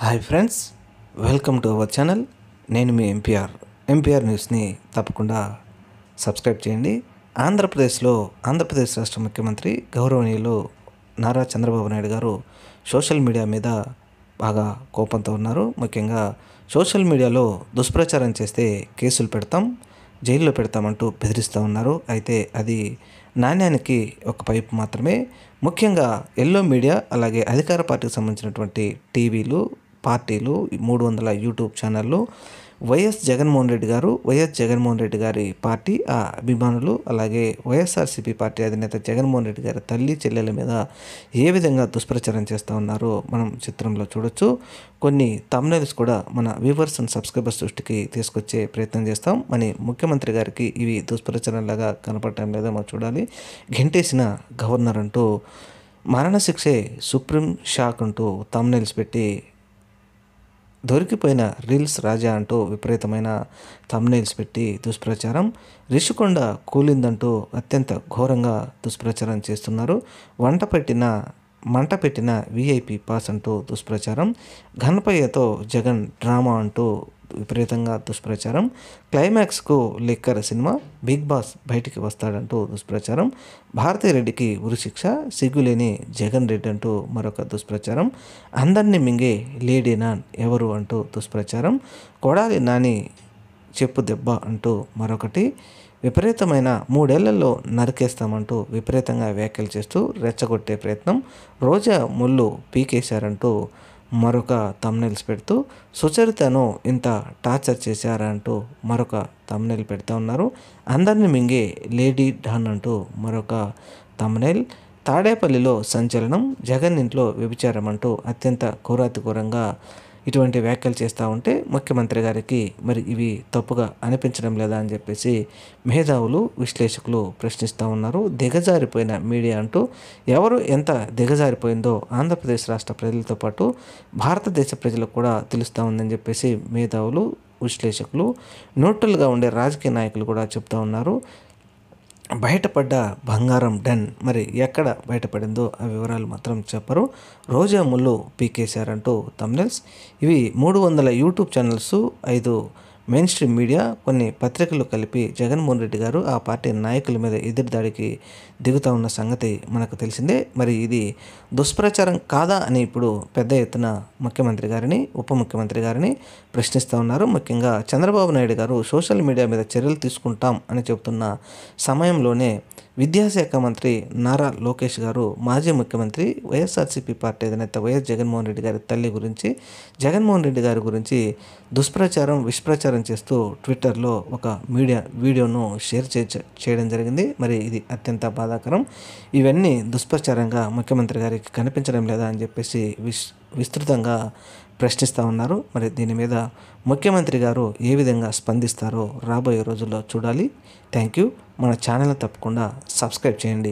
Hi friends, welcome to our channel. నేను మీ MPR న్యూస్ని తప్పకుండా సబ్స్క్రైబ్ చేయండి. ఆంధ్రప్రదేశ్ రాష్ట్ర ముఖ్యమంత్రి గౌరవనీయులు నారా చంద్రబాబు నాయుడు గారు సోషల్ మీడియా మీద బాగా కోపంతో ఉన్నారు. ముఖ్యంగా సోషల్ మీడియాలో దుష్ప్రచారం చేస్తే కేసులు పెడతాం, జైల్లో పెడతామంటూ బెదిరిస్తూ ఉన్నారు. అయితే అది నాణ్యానికి ఒక పైపు మాత్రమే. ముఖ్యంగా ఎల్లో మీడియా, అలాగే అధికార పార్టీకి సంబంధించినటువంటి టీవీలు, పార్టీలు, 300 యూట్యూబ్ ఛానళ్ళు, వైఎస్ జగన్మోహన్ రెడ్డి గారి పార్టీ ఆ అభిమానులు, అలాగే వైఎస్ఆర్సీపీ పార్టీ అధినేత జగన్మోహన్ రెడ్డి గారి తల్లి చెల్లెల మీద ఏ విధంగా దుష్ప్రచారం చేస్తూ ఉన్నారో మనం చిత్రంలో చూడొచ్చు. కొన్ని థంబ్నెయిల్స్ కూడా మన వ్యూవర్స్ అండ్ సబ్స్క్రైబర్స్ దృష్టికి తీసుకొచ్చే ప్రయత్నం చేస్తాం. మన ముఖ్యమంత్రి గారికి ఇవి దుష్ప్రచారంలాగా కనపడటం లేదో మనం చూడాలి. గెంటేసిన గవర్నర్ అంటూ, మరణశిక్షే సుప్రీం షాక్ అంటూ థంబ్నెయిల్స్ పెట్టి, దొరికిపోయిన రీల్స్ రాజా అంటూ విపరీతమైన థంబ్నెయిల్స్ పెట్టి దుష్ప్రచారం, రిషికొండ కూలిందంటూ అత్యంత ఘోరంగా దుష్ప్రచారం చేస్తున్నారు. మంట పెట్టిన వీఐపీ పాస్ అంటూ దుష్ప్రచారం, ఘనపయ్యతో జగన్ డ్రామా అంటూ విపరీతంగా దుష్ప్రచారం, క్లైమాక్స్కు లిక్కర్ సినిమా, బిగ్ బాస్ బయటికి వస్తాడంటూ దుష్ప్రచారం, భారతీరెడ్డికి ఉరిశిక్ష, సిగ్గులేని జగన్ రెడ్డి అంటూ మరొక దుష్ప్రచారం, అందరినీ మింగే లేడీ నాన్ ఎవరు అంటూ దుష్ప్రచారం, కొడాలి నాని చెప్పు దెబ్బ అంటూ మరొకటి, విపరీతమైన 3 ఏళ్లలో నరికేస్తామంటూ విపరీతంగా వ్యాఖ్యలు చేస్తూ రెచ్చగొట్టే ప్రయత్నం, రోజా ముళ్ళు పీకేశారంటూ మరొక థంబ్నెయిల్స్ పెడుతూ, సుచరితను ఇంత టార్చర్ చేశారా అంటూ మరొక థంబ్నెయిల్ పెడుతూ ఉన్నారు. అందరిని మింగే లేడీ డాన్ అంటూ మరొక థంబ్నెయిల్, తాడేపల్లిలో సంచలనం, జగన్ ఇంట్లో వ్యభిచారం అంటూ అత్యంత ఘోరాతిఘోరంగా ఇటువంటి వ్యాఖ్యలు చేస్తూ ఉంటే ముఖ్యమంత్రి గారికి మరి ఇవి తప్పుగా అనిపించడం లేదా అని చెప్పేసి మేధావులు, విశ్లేషకులు ప్రశ్నిస్తూ ఉన్నారు. దిగజారిపోయిన మీడియా అంటూ, ఎవరు ఎంత దిగజారిపోయిందో ఆంధ్రప్రదేశ్ రాష్ట్ర ప్రజలతో పాటు భారతదేశ ప్రజలకు కూడా తెలుస్తూ ఉందని చెప్పేసి మేధావులు, విశ్లేషకులు, న్యూట్రల్గా ఉండే రాజకీయ నాయకులు కూడా చెప్తూ ఉన్నారు. బయటపడ్డ బంగారం డన్, మరి ఎక్కడ బయటపడిందో ఆ వివరాలు మాత్రం చెప్పరు. రోజా ముళ్ళు పీకేశారంటూ థంబ్నెయిల్స్. ఇవి 300 YouTube channels, 5 main stream media, కొన్ని పత్రికలు కలిపి జగన్మోహన్ రెడ్డి గారు ఆ పార్టీ నాయకుల మీద ఎదురుదాడికి దిగుతూ ఉన్న సంగతి మనకు తెలిసిందే. మరి ఇది దుష్ప్రచారం కాదా అని ఇప్పుడు పెద్ద ఎత్తున ముఖ్యమంత్రి గారిని, ఉప ముఖ్యమంత్రి గారిని ప్రశ్నిస్తూ ఉన్నారు. ముఖ్యంగా చంద్రబాబు నాయుడు గారు సోషల్ మీడియా మీద చర్యలు తీసుకుంటాం అని చెబుతున్న సమయంలోనే విద్యాశాఖ మంత్రి నారా లోకేష్ గారు, మాజీ ముఖ్యమంత్రి, వైఎస్ఆర్సీపీ పార్టీ అధినేత వైఎస్ జగన్మోహన్ రెడ్డి గారి తల్లి గురించి, జగన్మోహన్ రెడ్డి గారి గురించి దుష్ప్రచారం, విష్ప్రచారం చేస్తూ ట్విట్టర్లో ఒక వీడియోను షేర్ చేయడం జరిగింది. మరి ఇది అత్యంత బాధాకరం. ఇవన్నీ దుష్ప్రచారంగా ముఖ్యమంత్రి గారికి కనిపించడం లేదా అని చెప్పేసి విస్తృతంగా ప్రశ్నిస్తూ ఉన్నారు. మరి దీని మీద ముఖ్యమంత్రి గారు ఏ విధంగా స్పందిస్తారో రాబోయే రోజుల్లో చూడాలి. Thank you. మన ఛానల్ని తప్పకుండా సబ్స్క్రైబ్ చేయండి.